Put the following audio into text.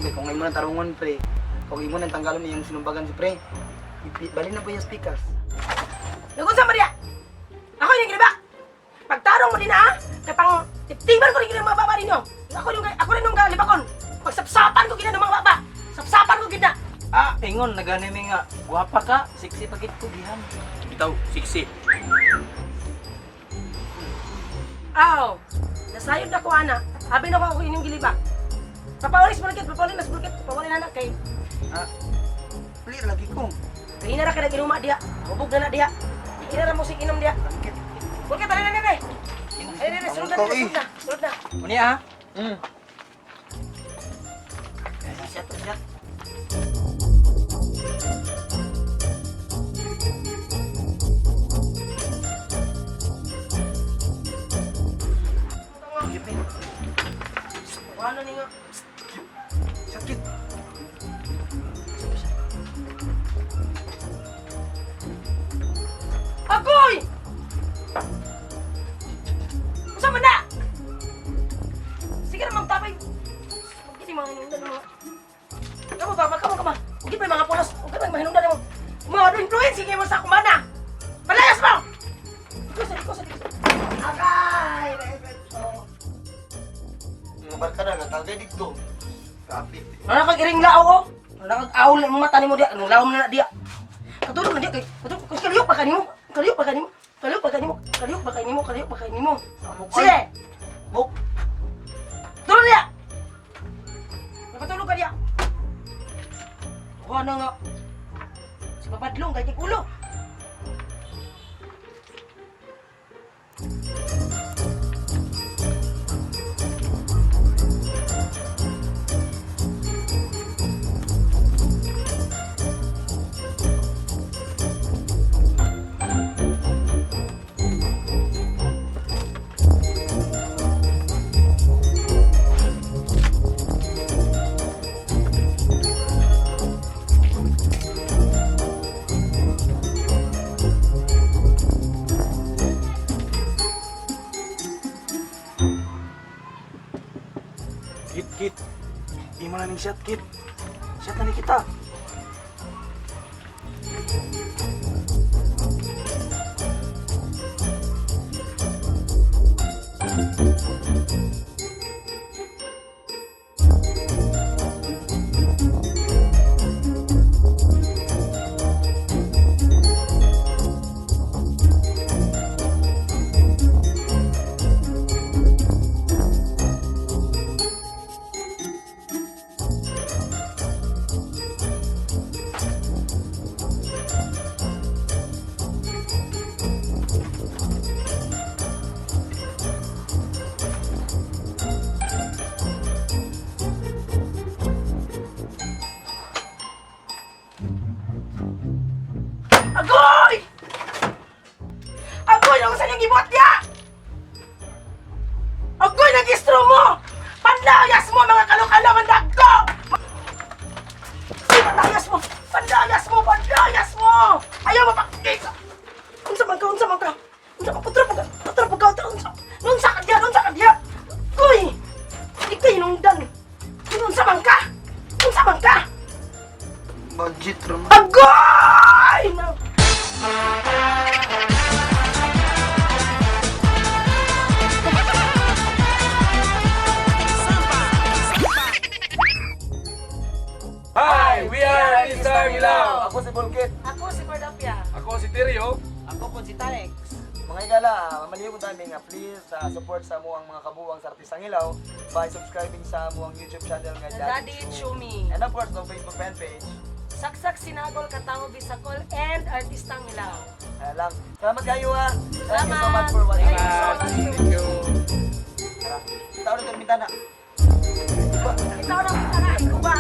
tarong, kung ngayon mo ng tarungon, pre. Kung ngayon mo ng tanggalon yung sinumbagan si pre. Balin na po yung speakers. Lagun sa Maria! Ako yung ginaba! Pagtarong mo din ha! Kaya pang tiptiban ko rin ng mga baba ninyo! Ako rin yung galibakon! Pagsapsapan ko gina ng mga baba! Sapsapan ko gina! Ah, ingon, naganime nga. Guwapa ka, siksi pagit ko, gihan. Bitaw, siksi. Aw! Nasayod na ko, ana. Habi na ko ako inyong gilibak. Papawalis mas bulkit. Papawalin na kay... Clear lagi ko. Kaya na ka nag-inuma diya. Hubog na diya. Ikina na musik inom diya. Bulkit, alin na nene! Alin na, sulod na. Muni ah. Siya. Ano ninyo? Sakit. Agoy! Masama na! Sige na magtabay. Huwag mga hinundan mo. Kamu ba? Huwag pa yung mga pulos. Huwag pa yung mahinundan mo. Mga influence, sige mo sa kumana. Palayas mo! Dito. Agay! Mga barkada na tagay dito. Kapit. Ano kag iring lao ko? Ano kag aul ang mata nimo diya? Anong laom na diya? Katulog na diya kay. Kaliyok pa kanimo. Sige. Buk. Tulog diya. Napatulog ka diya. Kuha na nga. Si papadlong kay ulo. Kit. Di mana ning shot, Kit. Shot na ni kita. Agoy! Agoy, ano sa niyong gibuhat niya? Agoy, nag-istro mo! Pandayas mo, mga kalong-kalong dagko! Pandayas mo! Ayaw mapakita! Unsa man ka? Unsa ka diya? Agoy! Ikay nungdan! Unsa man ka? Budget ram. Agoy! Hi, we are Mr. Milaw. Ako si Bulkit. Ako si Cordapia. Ako si Terio. Ako po si Tarex. Mga igala, mamaliw ko namin nga please support sa mo ang mga kabuwang sa Artistang Ilaw by subscribing sa mo ang YouTube channel nga Daddy Chumi. And of course, no Facebook fan page. Saksak Sinagol Katawo Bisacol and Artistang Ilaw. Ayan lang. Salamat kayo ha. Thank you so Salamat. much for watching. Thank you. Tara, kita ulit ang bintana. Ikaw na, ikaw ba?